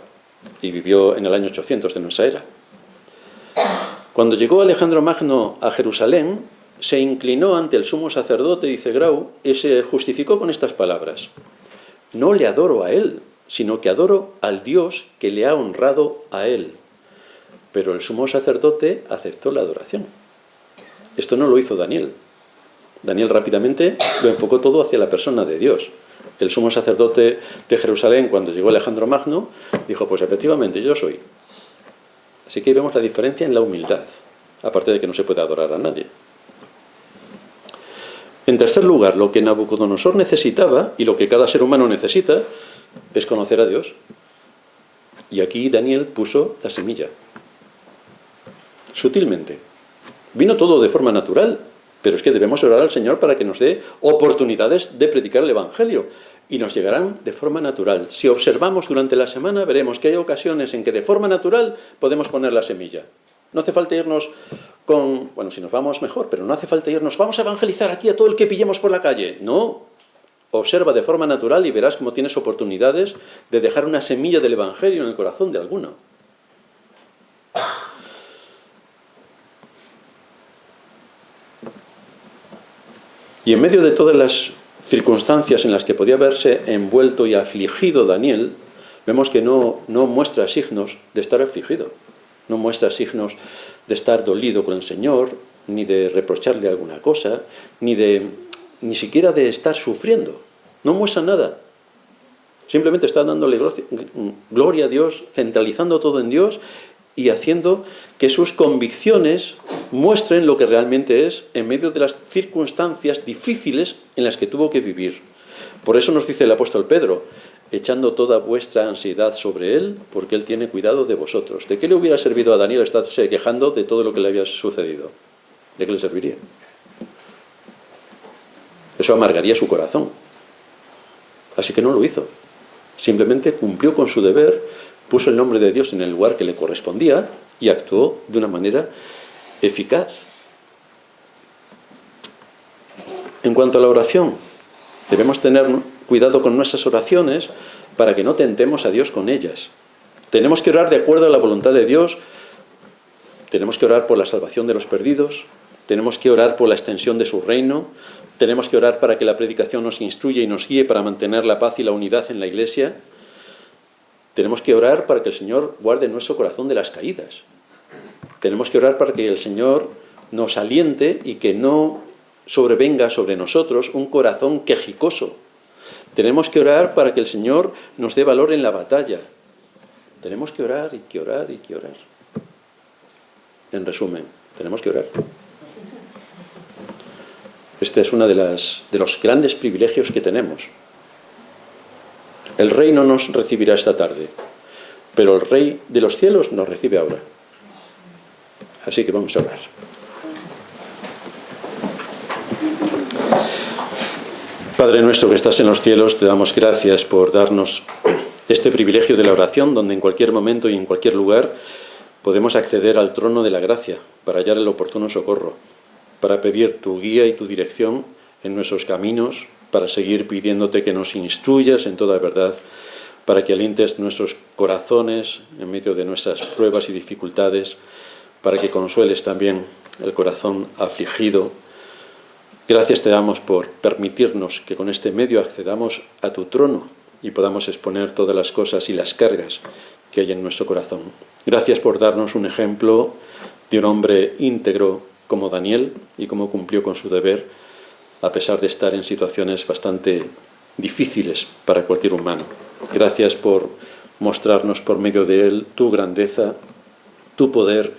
y vivió en el año 800 de nuestra era. Cuando llegó Alejandro Magno a Jerusalén, se inclinó ante el sumo sacerdote, dice Grau, y se justificó con estas palabras: no le adoro a él, sino que adoro al Dios que le ha honrado a él. Pero el sumo sacerdote aceptó la adoración. Esto no lo hizo Daniel. Daniel rápidamente lo enfocó todo hacia la persona de Dios. El sumo sacerdote de Jerusalén, cuando llegó Alejandro Magno, dijo: pues efectivamente, yo soy. Así que vemos la diferencia en la humildad, aparte de que no se puede adorar a nadie. En tercer lugar, lo que Nabucodonosor necesitaba, y lo que cada ser humano necesita, es conocer a Dios. Y aquí Daniel puso la semilla. Sutilmente. Vino todo de forma natural, pero es que debemos orar al Señor para que nos dé oportunidades de predicar el Evangelio. Y nos llegarán de forma natural. Si observamos durante la semana, veremos que hay ocasiones en que de forma natural podemos poner la semilla. No hace falta irnos con... Bueno, si nos vamos mejor, pero no hace falta irnos: vamos a evangelizar aquí a todo el que pillemos por la calle. No. Observa de forma natural y verás cómo tienes oportunidades de dejar una semilla del Evangelio en el corazón de alguno. Y en medio de todas las circunstancias en las que podía verse envuelto y afligido Daniel, vemos que no muestra signos de estar afligido. No muestra signos de estar dolido con el Señor, ni de reprocharle alguna cosa, ni siquiera de estar sufriendo. No muestra nada. Simplemente está dándole gloria a Dios, centralizando todo en Dios y haciendo que sus convicciones muestren lo que realmente es en medio de las circunstancias difíciles en las que tuvo que vivir. Por eso nos dice el apóstol Pedro, echando toda vuestra ansiedad sobre Él, porque Él tiene cuidado de vosotros. ¿De qué le hubiera servido a Daniel estarse quejando de todo lo que le había sucedido? ¿De qué le serviría? Eso amargaría su corazón. Así que no lo hizo. Simplemente cumplió con su deber, puso el nombre de Dios en el lugar que le correspondía y actuó de una manera eficaz. En cuanto a la oración, debemos tener cuidado con nuestras oraciones para que no tentemos a Dios con ellas. Tenemos que orar de acuerdo a la voluntad de Dios, tenemos que orar por la salvación de los perdidos, tenemos que orar por la extensión de su reino, tenemos que orar para que la predicación nos instruya y nos guíe para mantener la paz y la unidad en la Iglesia. Tenemos que orar para que el Señor guarde nuestro corazón de las caídas. Tenemos que orar para que el Señor nos aliente y que no sobrevenga sobre nosotros un corazón quejicoso. Tenemos que orar para que el Señor nos dé valor en la batalla. Tenemos que orar y que orar y que orar. En resumen, tenemos que orar. Este es uno de los grandes privilegios que tenemos. El Rey no nos recibirá esta tarde, pero el Rey de los cielos nos recibe ahora. Así que vamos a orar. Padre nuestro que estás en los cielos, te damos gracias por darnos este privilegio de la oración, donde en cualquier momento y en cualquier lugar podemos acceder al trono de la gracia para hallar el oportuno socorro, para pedir tu guía y tu dirección en nuestros caminos, para seguir pidiéndote que nos instruyas en toda verdad, para que alientes nuestros corazones en medio de nuestras pruebas y dificultades, para que consueles también el corazón afligido. Gracias te damos por permitirnos que con este medio accedamos a tu trono y podamos exponer todas las cosas y las cargas que hay en nuestro corazón. Gracias por darnos un ejemplo de un hombre íntegro como Daniel y cómo cumplió con su deber a pesar de estar en situaciones bastante difíciles para cualquier humano. Gracias por mostrarnos por medio de él tu grandeza, tu poder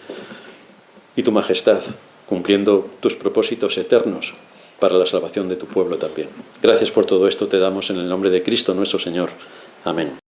y tu majestad, cumpliendo tus propósitos eternos para la salvación de tu pueblo también. Gracias por todo esto te damos en el nombre de Cristo nuestro Señor. Amén.